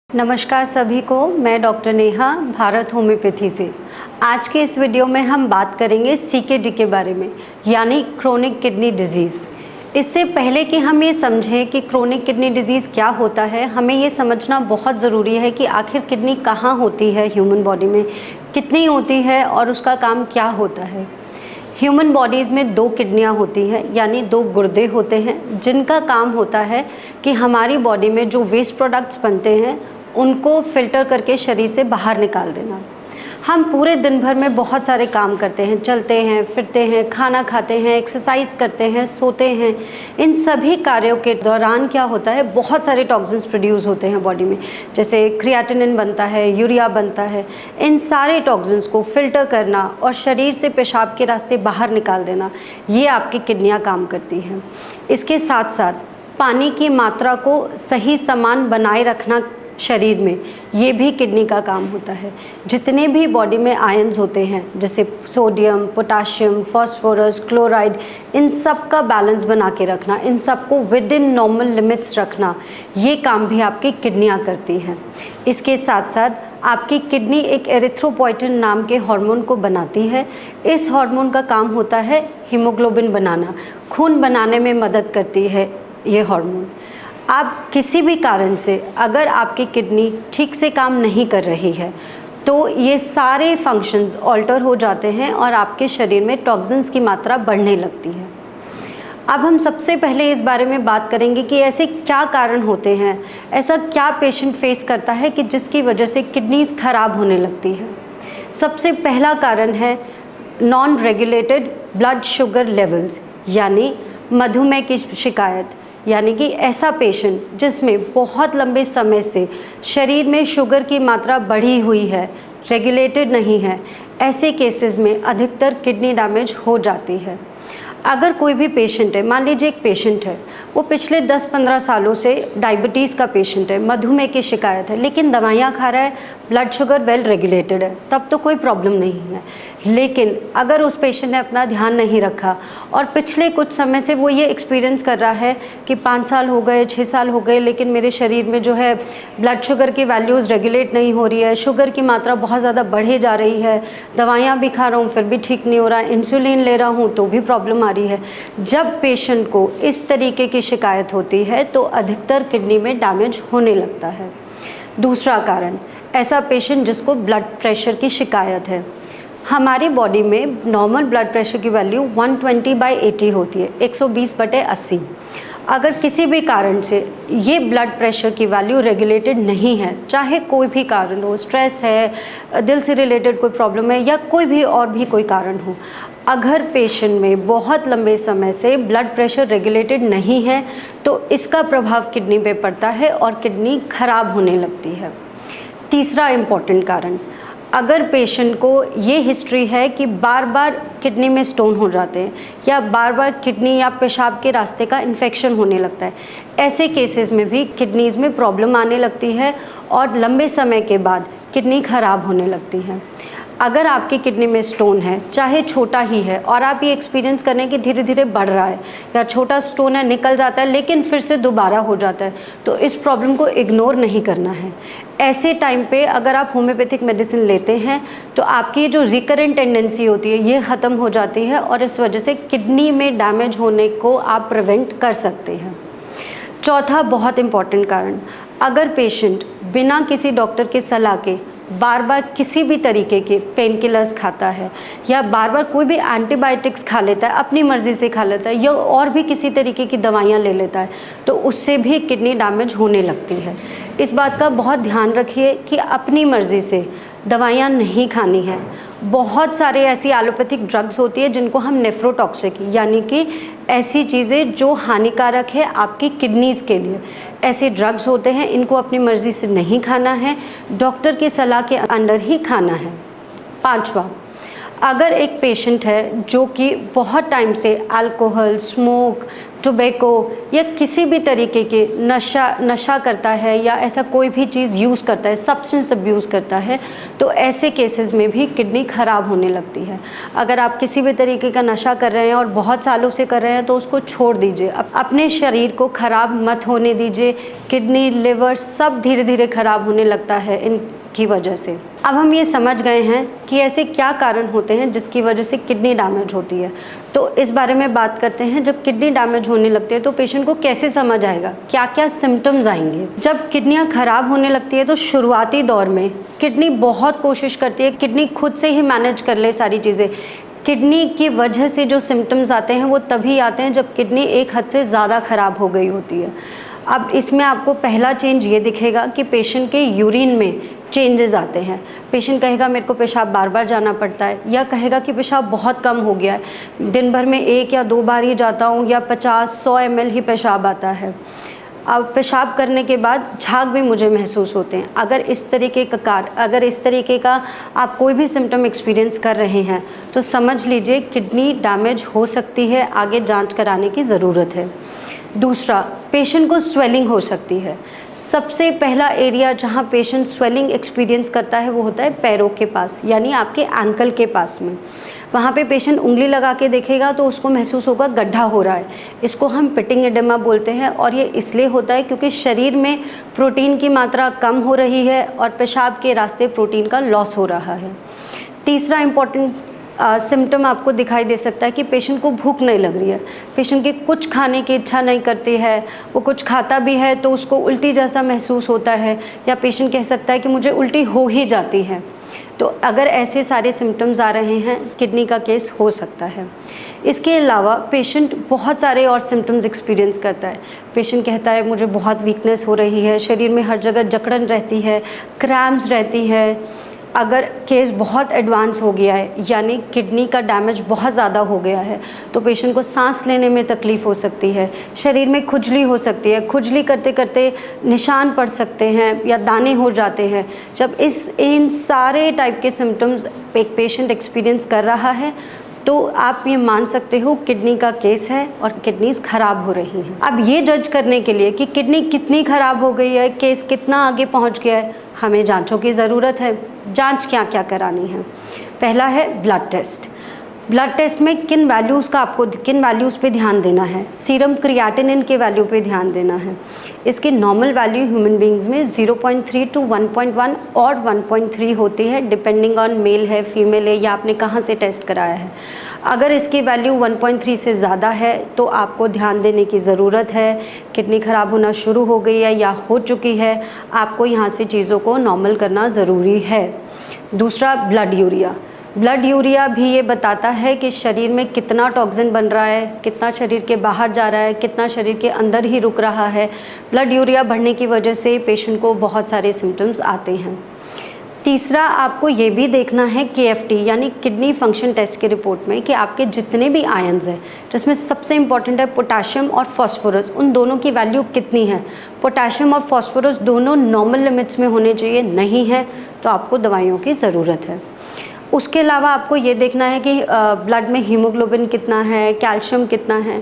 नमस्कार सभी को, मैं डॉक्टर नेहा भारत होम्योपैथी से। आज के इस वीडियो में हम बात करेंगे सीकेडी के बारे में, यानी क्रोनिक किडनी डिजीज़। इससे पहले कि हम ये समझें कि क्रोनिक किडनी डिजीज़ क्या होता है, हमें ये समझना बहुत ज़रूरी है कि आखिर किडनी कहाँ होती है ह्यूमन बॉडी में, कितनी होती है और उसका काम क्या होता है। ह्यूमन बॉडीज़ में 2 किडनियाँ होती हैं, यानी 2 गुर्दे होते हैं, जिनका काम होता है कि हमारी बॉडी में जो वेस्ट प्रोडक्ट्स बनते हैं उनको फ़िल्टर करके शरीर से बाहर निकाल देना। हम पूरे दिन भर में बहुत सारे काम करते हैं, चलते हैं, फिरते हैं, खाना खाते हैं, एक्सरसाइज करते हैं, सोते हैं। इन सभी कार्यों के दौरान क्या होता है, बहुत सारे टॉक्सिन्स प्रोड्यूस होते हैं बॉडी में, जैसे क्रिएटिनिन बनता है, यूरिया बनता है। इन सारे टॉक्सिन्स को फ़िल्टर करना और शरीर से पेशाब के रास्ते बाहर निकाल देना, ये आपकी किडनियाँ काम करती हैं। इसके साथ साथ पानी की मात्रा को सही समान बनाए रखना शरीर में, ये भी किडनी का काम होता है। जितने भी बॉडी में आयंस होते हैं, जैसे सोडियम, पोटाशियम, फास्फोरस, क्लोराइड, इन सब का बैलेंस बना के रखना, इन सबको विद इन नॉर्मल लिमिट्स रखना, ये काम भी आपकी किडनियाँ करती हैं। इसके साथ साथ आपकी किडनी एक एरिथ्रोपोइटिन नाम के हार्मोन को बनाती है। इस हार्मोन का काम होता है हीमोग्लोबिन बनाना, खून बनाने में मदद करती है ये हार्मोन। आप किसी भी कारण से अगर आपकी किडनी ठीक से काम नहीं कर रही है तो ये सारे फंक्शंस ऑल्टर हो जाते हैं और आपके शरीर में टॉक्सिन्स की मात्रा बढ़ने लगती है। अब हम सबसे पहले इस बारे में बात करेंगे कि ऐसे क्या कारण होते हैं, ऐसा क्या पेशेंट फेस करता है कि जिसकी वजह से किडनीज खराब होने लगती है। सबसे पहला कारण है non regulated blood sugar levels, यानी मधुमेह की शिकायत। यानी कि ऐसा पेशेंट जिसमें बहुत लंबे समय से शरीर में शुगर की मात्रा बढ़ी हुई है, रेगुलेटेड नहीं है, ऐसे केसेस में अधिकतर किडनी डैमेज हो जाती है। अगर कोई भी पेशेंट है, मान लीजिए एक पेशेंट है, वो पिछले 10-15 सालों से डायबिटीज़ का पेशेंट है, मधुमेह की शिकायत है, लेकिन दवाइयाँ खा रहा है, ब्लड शुगर वेल रेगुलेटेड है, तब तो कोई प्रॉब्लम नहीं है। लेकिन अगर उस पेशेंट ने अपना ध्यान नहीं रखा और पिछले कुछ समय से वो ये एक्सपीरियंस कर रहा है कि 5 साल हो गए, 6 साल हो गए, लेकिन मेरे शरीर में जो है ब्लड शुगर की वैल्यूज़ रेगुलेट नहीं हो रही है, शुगर की मात्रा बहुत ज़्यादा बढ़े जा रही है, दवाइयाँ भी खा रहा हूँ फिर भी ठीक नहीं हो रहा, इंसुलिन ले रहा हूँ तो भी प्रॉब्लम आ रही है। जब पेशेंट को इस तरीके की शिकायत होती है तो अधिकतर किडनी में डैमेज होने लगता है। दूसरा कारण, ऐसा पेशेंट जिसको ब्लड प्रेशर की शिकायत है। हमारी बॉडी में नॉर्मल ब्लड प्रेशर की वैल्यू 120/80 होती है, 120/80। अगर किसी भी कारण से ये ब्लड प्रेशर की वैल्यू रेगुलेटेड नहीं है, चाहे कोई भी कारण हो, स्ट्रेस है, दिल से रिलेटेड कोई प्रॉब्लम है या कोई भी और भी कोई कारण हो, अगर पेशेंट में बहुत लंबे समय से ब्लड प्रेशर रेगुलेटेड नहीं है तो इसका प्रभाव किडनी पे पड़ता है और किडनी खराब होने लगती है। तीसरा इम्पॉर्टेंट कारण, अगर पेशेंट को ये हिस्ट्री है कि बार बार किडनी में स्टोन हो जाते हैं या बार बार किडनी या पेशाब के रास्ते का इन्फेक्शन होने लगता है, ऐसे केसेस में भी किडनीज़ में प्रॉब्लम आने लगती है और लंबे समय के बाद किडनी खराब होने लगती है। अगर आपकी किडनी में स्टोन है, चाहे छोटा ही है, और आप ये एक्सपीरियंस करें कि धीरे धीरे बढ़ रहा है या छोटा स्टोन है, निकल जाता है लेकिन फिर से दोबारा हो जाता है, तो इस प्रॉब्लम को इग्नोर नहीं करना है। ऐसे टाइम पे अगर आप होम्योपैथिक मेडिसिन लेते हैं तो आपकी जो रिकरेंट टेंडेंसी होती है ये ख़त्म हो जाती है और इस वजह से किडनी में डैमेज होने को आप प्रिवेंट कर सकते हैं। चौथा बहुत इम्पॉर्टेंट कारण, अगर पेशेंट बिना किसी डॉक्टर की सलाह के बार बार किसी भी तरीके के पेन किलर्स खाता है या बार बार कोई भी एंटीबायोटिक्स खा लेता है, अपनी मर्ज़ी से खा लेता है या और भी किसी तरीके की दवाइयाँ ले लेता है, तो उससे भी किडनी डैमेज होने लगती है। इस बात का बहुत ध्यान रखिए कि अपनी मर्ज़ी से दवाइयाँ नहीं खानी है। बहुत सारे ऐसी एलोपैथिक ड्रग्स होती है जिनको हम नेफ्रोटॉक्सिक, यानी कि ऐसी चीज़ें जो हानिकारक है आपकी किडनीज़ के लिए, ऐसे ड्रग्स होते हैं, इनको अपनी मर्ज़ी से नहीं खाना है, डॉक्टर की सलाह के अंडर ही खाना है। पांचवा, अगर एक पेशेंट है जो कि बहुत टाइम से अल्कोहल, स्मोक, टोबैको या किसी भी तरीके के नशा करता है या ऐसा कोई भी चीज़ यूज़ करता है, सब्सटेंस अब्यूज़ करता है, तो ऐसे केसेस में भी किडनी ख़राब होने लगती है। अगर आप किसी भी तरीके का नशा कर रहे हैं और बहुत सालों से कर रहे हैं तो उसको छोड़ दीजिए। अपने शरीर को ख़राब मत होने दीजिए। किडनी, लिवर सब धीरे धीरे ख़राब होने लगता है इनकी वजह से। अब हम ये समझ गए हैं कि ऐसे क्या कारण होते हैं जिसकी वजह से किडनी डैमेज होती है। तो इस बारे में बात करते हैं। जब किडनी डैमेज होने लगती है तो पेशेंट को कैसे समझ आएगा, क्या क्या सिम्टम्स आएंगे। जब किडनियाँ ख़राब होने लगती है तो शुरुआती दौर में किडनी बहुत कोशिश करती है किडनी खुद से ही मैनेज कर ले सारी चीज़ें। किडनी की वजह से जो सिम्टम्स आते हैं वो तभी आते हैं जब किडनी एक हद से ज़्यादा ख़राब हो गई होती है। अब इसमें आपको पहला चेंज ये दिखेगा कि पेशेंट के यूरिन में चेंजेस आते हैं। पेशेंट कहेगा मेरे को पेशाब बार बार जाना पड़ता है, या कहेगा कि पेशाब बहुत कम हो गया है, दिन भर में 1 या 2 बार ही जाता हूँ, या 50-100 ml ही पेशाब आता है। अब पेशाब करने के बाद झाग भी मुझे महसूस होते हैं। अगर इस तरीके का आप कोई भी सिम्टम एक्सपीरियंस कर रहे हैं तो समझ लीजिए किडनी डैमेज हो सकती है, आगे जांच कराने की ज़रूरत है। दूसरा, पेशेंट को स्वेलिंग हो सकती है। सबसे पहला एरिया जहाँ पेशेंट स्वेलिंग एक्सपीरियंस करता है वो होता है पैरों के पास, यानी आपके एंकल के पास में। वहाँ पे पेशेंट उंगली लगा के देखेगा तो उसको महसूस होगा गड्ढा हो रहा है। इसको हम पिटिंग एडेमा बोलते हैं, और ये इसलिए होता है क्योंकि शरीर में प्रोटीन की मात्रा कम हो रही है और पेशाब के रास्ते प्रोटीन का लॉस हो रहा है। तीसरा इम्पॉर्टेंट सिम्टम आपको दिखाई दे सकता है कि पेशेंट को भूख नहीं लग रही है। पेशेंट की कुछ खाने की इच्छा नहीं करती है, वो कुछ खाता भी है तो उसको उल्टी जैसा महसूस होता है, या पेशेंट कह सकता है कि मुझे उल्टी हो ही जाती है। तो अगर ऐसे सारे सिम्टम्स आ रहे हैं, किडनी का केस हो सकता है। इसके अलावा पेशेंट बहुत सारे और सिम्टम्स एक्सपीरियंस करता है। पेशेंट कहता है मुझे बहुत वीकनेस हो रही है, शरीर में हर जगह जकड़न रहती है, क्रैम्प्स रहती है। अगर केस बहुत एडवांस हो गया है, यानी किडनी का डैमेज बहुत ज़्यादा हो गया है, तो पेशेंट को सांस लेने में तकलीफ़ हो सकती है, शरीर में खुजली हो सकती है, खुजली करते करते निशान पड़ सकते हैं या दाने हो जाते हैं। जब इन सारे टाइप के सिम्टम्स एक पेशेंट एक्सपीरियंस कर रहा है तो आप ये मान सकते हो किडनी का केस है और किडनीज ख़राब हो रही हैं। अब ये जज करने के लिए कि किडनी कितनी ख़राब हो गई है, केस कितना आगे पहुंच गया है, हमें जांचों की ज़रूरत है। जांच क्या क्या करानी है? पहला है ब्लड टेस्ट। ब्लड टेस्ट में किन वैल्यूज़ पे ध्यान देना है? सीरम क्रिएटिनिन के वैल्यू पे ध्यान देना है। इसकी नॉर्मल वैल्यू ह्यूमन बींग्स में 0.3 to 1.1 और 1.3 होती है, डिपेंडिंग ऑन मेल है, फीमेल है, या आपने कहाँ से टेस्ट कराया है। अगर इसकी वैल्यू 1.3 से ज़्यादा है तो आपको ध्यान देने की ज़रूरत है। किडनी ख़राब होना शुरू हो गई है या हो चुकी है, आपको यहाँ से चीज़ों को नॉर्मल करना ज़रूरी है। दूसरा, ब्लड यूरिया भी ये बताता है कि शरीर में कितना टॉक्सिन बन रहा है, कितना शरीर के बाहर जा रहा है, कितना शरीर के अंदर ही रुक रहा है। ब्लड यूरिया बढ़ने की वजह से पेशेंट को बहुत सारे सिम्टम्स आते हैं। तीसरा, आपको ये भी देखना है KFT यानी किडनी फंक्शन टेस्ट की रिपोर्ट में कि आपके जितने भी आयंस हैं, जिसमें सबसे इम्पॉर्टेंट है पोटाशियम और फॉस्फोरस, उन दोनों की वैल्यू कितनी है। पोटाशियम और फॉस्फोरस दोनों नॉर्मल लिमिट्स में होने चाहिए, नहीं है तो आपको दवाइयों की ज़रूरत है। उसके अलावा आपको ये देखना है कि ब्लड में हीमोग्लोबिन कितना है, कैल्शियम कितना है।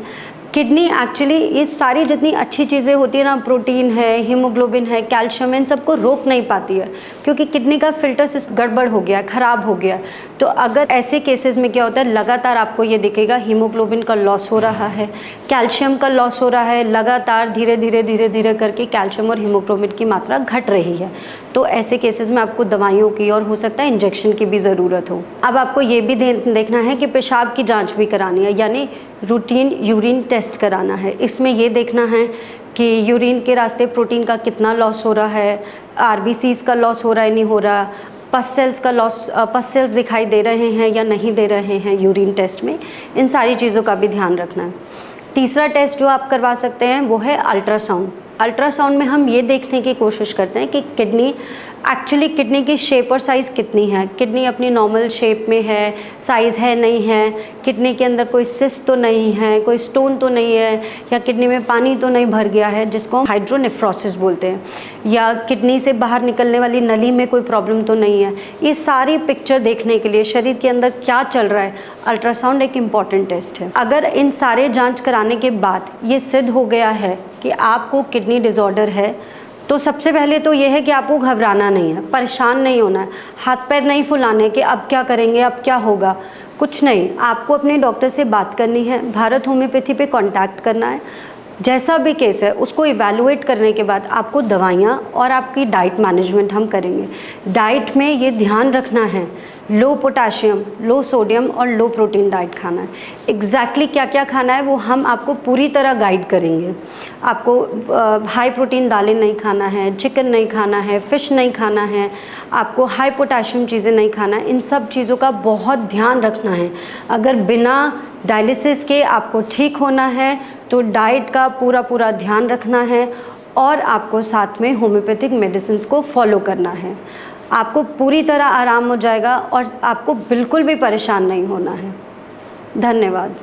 किडनी एक्चुअली ये सारी जितनी अच्छी चीज़ें होती है ना, प्रोटीन है, हीमोग्लोबिन है, कैल्शियम है, इन सबको रोक नहीं पाती है, क्योंकि किडनी का फिल्टर सिस्टम गड़बड़ हो गया, ख़राब हो गया। तो अगर ऐसे केसेस में क्या होता है, लगातार आपको ये दिखेगा हीमोग्लोबिन का लॉस हो रहा है, कैल्शियम का लॉस हो रहा है, लगातार धीरे धीरे करके कैल्शियम और हीमोग्लोबिन की मात्रा घट रही है। तो ऐसे केसेस में आपको दवाइयों की और हो सकता है इंजेक्शन की भी ज़रूरत हो। अब आपको ये भी देखना है कि पेशाब की जांच भी करानी है, यानी रूटीन यूरिन टेस्ट कराना है। इसमें ये देखना है कि यूरिन के रास्ते प्रोटीन का कितना लॉस हो रहा है, RBCs का लॉस हो रहा है, नहीं हो रहा, पस सेल्स दिखाई दे रहे हैं या नहीं दे रहे हैं यूरिन टेस्ट में। इन सारी चीज़ों का भी ध्यान रखना है। तीसरा टेस्ट जो आप करवा सकते हैं वो है अल्ट्रासाउंड। अल्ट्रासाउंड में हम ये देखने की कोशिश करते हैं कि किडनी की शेप और साइज़ कितनी है, किडनी अपनी नॉर्मल शेप में है, साइज़ है नहीं है, किडनी के अंदर कोई सिस्ट तो नहीं है, कोई स्टोन तो नहीं है, या किडनी में पानी तो नहीं भर गया है, जिसको हम हाइड्रोनेफ्रोसिस बोलते हैं। या किडनी से बाहर निकलने वाली नली में कोई प्रॉब्लम तो नहीं है। ये सारी पिक्चर देखने के लिए शरीर के अंदर क्या चल रहा है, अल्ट्रासाउंड एक इम्पॉर्टेंट टेस्ट है। अगर इन सारे जांच कराने के बाद ये सिद्ध हो गया है कि आपको किडनी डिसऑर्डर है, तो सबसे पहले तो ये है कि आपको घबराना नहीं है, परेशान नहीं होना है, हाथ पैर नहीं फुलाने कि अब क्या करेंगे, अब क्या होगा, कुछ नहीं। आपको अपने डॉक्टर से बात करनी है, भारत होम्योपैथी पे कांटेक्ट करना है। जैसा भी केस है उसको इवैल्यूएट करने के बाद आपको दवाइयाँ और आपकी डाइट मैनेजमेंट हम करेंगे। डाइट में ये ध्यान रखना है, लो पोटाशियम, लो सोडियम और लो प्रोटीन डाइट खाना है। एग्जैक्टली क्या क्या खाना है वो हम आपको पूरी तरह गाइड करेंगे। आपको हाई प्रोटीन दालें नहीं खाना है, चिकन नहीं खाना है, फ़िश नहीं खाना है, आपको हाई पोटाशियम चीज़ें नहीं खाना है। इन सब चीज़ों का बहुत ध्यान रखना है। अगर बिना डायलिसिस के आपको ठीक होना है तो डाइट का पूरा ध्यान रखना है और आपको साथ में होम्योपैथिक मेडिसिन को फॉलो करना है। आपको पूरी तरह आराम हो जाएगा और आपको बिल्कुल भी परेशान नहीं होना है। धन्यवाद।